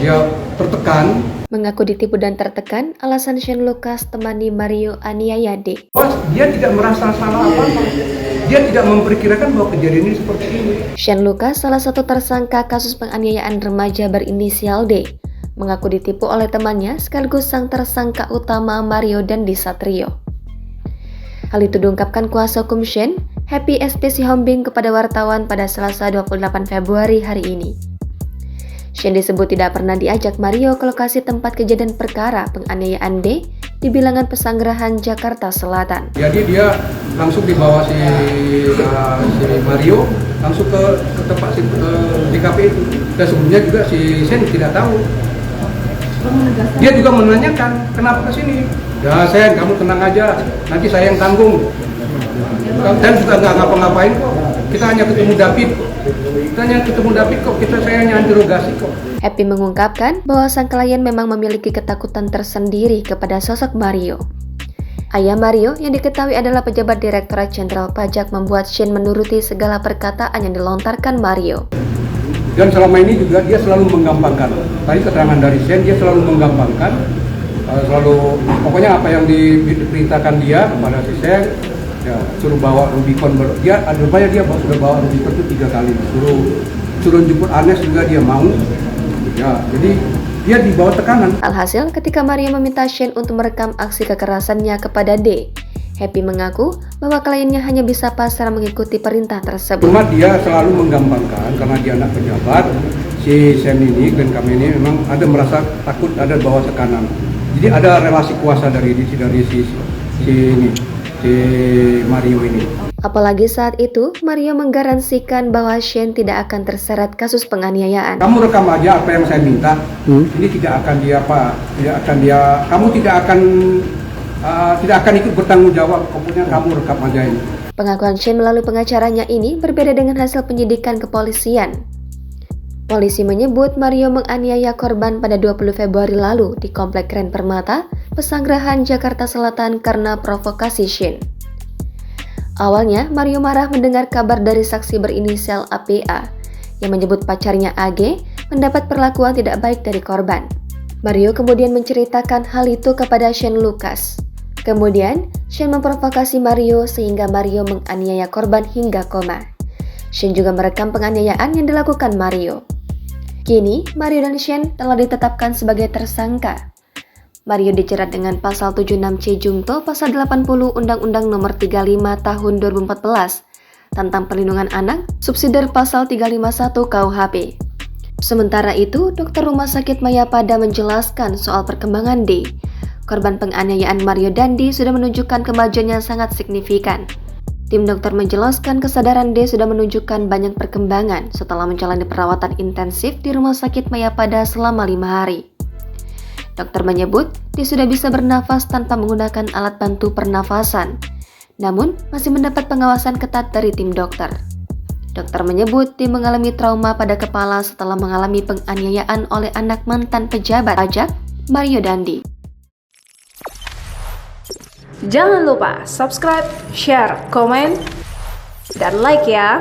dia tertekan. Mengaku ditipu dan tertekan, alasan Shane Lucas temani Mario aniaya D. Dia tidak merasa salah apa-apa. Dia tidak memperkirakan bahwa kejadian ini seperti ini. Shane Lucas, salah satu tersangka kasus penganiayaan remaja berinisial D, mengaku ditipu oleh temannya sekaligus sang tersangka utama Mario Dandi Satrio. Hal itu diungkapkan kuasa hukum Shane, Happy SP Sihombing kepada wartawan pada Selasa 28 Februari hari ini. Shane disebut tidak pernah diajak Mario ke lokasi tempat kejadian perkara penganiayaan D di bilangan Pesanggerahan, Jakarta Selatan. Jadi dia langsung dibawa si Mario langsung ke tempat TKP itu. Dan sebelumnya juga si Shane tidak tahu. Dia juga menanyakan kenapa ke sini. Ya Shane, kamu tenang aja, nanti saya yang tanggung. Dan juga nggak ngapa-ngapain kok. Kita hanya ketemu David. Saya hanya interogasi kok. Happy mengungkapkan bahwa sang klien memang memiliki ketakutan tersendiri kepada sosok Mario. Ayah Mario yang diketahui adalah pejabat Direktorat Jenderal Pajak membuat Shane menuruti segala perkataan yang dilontarkan Mario. Dan selama ini juga dia selalu menggampangkan. Tadi keterangan dari Shane, dia selalu menggampangkan. Pokoknya apa yang diperintahkan dia kepada si Shane, ya suruh bawa Rubicon. Dia sudah bawa Rubicon itu 3 kali. Suruh jemput Anes juga dia mau. Ya, jadi dia dibawa tekanan. Alhasil, ketika Mario meminta Shane untuk merekam aksi kekerasannya kepada D, Happy mengaku bahwa kliennya hanya bisa pasrah mengikuti perintah tersebut. Cuma dia selalu menggampangkan karena dia anak pejabat. Si Shane ini dan kami ini memang ada merasa takut, ada bawah tekanan. Jadi ada relasi kuasa dari Mario ini. Apalagi saat itu, Mario menggaransikan bahwa Shane tidak akan terseret kasus penganiayaan. Kamu rekam aja apa yang saya minta. Ini kamu tidak akan ikut bertanggung jawab. Pokoknya kamu rekam aja ini. Pengakuan Shane melalui pengacaranya ini berbeda dengan hasil penyidikan kepolisian. Polisi menyebut Mario menganiaya korban pada 20 Februari lalu di Komplek Grand Permata, Pesanggerahan, Jakarta Selatan karena provokasi Shane. Awalnya, Mario marah mendengar kabar dari saksi berinisial APA yang menyebut pacarnya AG mendapat perlakuan tidak baik dari korban. Mario kemudian menceritakan hal itu kepada Shane Lucas. Kemudian, Shane memprovokasi Mario sehingga Mario menganiaya korban hingga koma. Shane juga merekam penganiayaan yang dilakukan Mario. Kini, Mario dan Shane telah ditetapkan sebagai tersangka. Mario dijerat dengan pasal 76C Jungto pasal 80 Undang-Undang Nomor 35 Tahun 2014 tentang Perlindungan Anak, subsidiar pasal 351 KUHP. Sementara itu, dokter Rumah Sakit Mayapada menjelaskan soal perkembangan D. Korban penganiayaan Mario Dandi sudah menunjukkan kemajuan yang sangat signifikan. Tim dokter menjelaskan kesadaran D sudah menunjukkan banyak perkembangan setelah menjalani perawatan intensif di Rumah Sakit Mayapada selama 5 hari. Dokter menyebut dia sudah bisa bernafas tanpa menggunakan alat bantu pernafasan, namun masih mendapat pengawasan ketat dari tim dokter. Dokter menyebut dia mengalami trauma pada kepala setelah mengalami penganiayaan oleh anak mantan pejabat pajak, Mario Dandi. Jangan lupa subscribe, share, komen, dan like ya!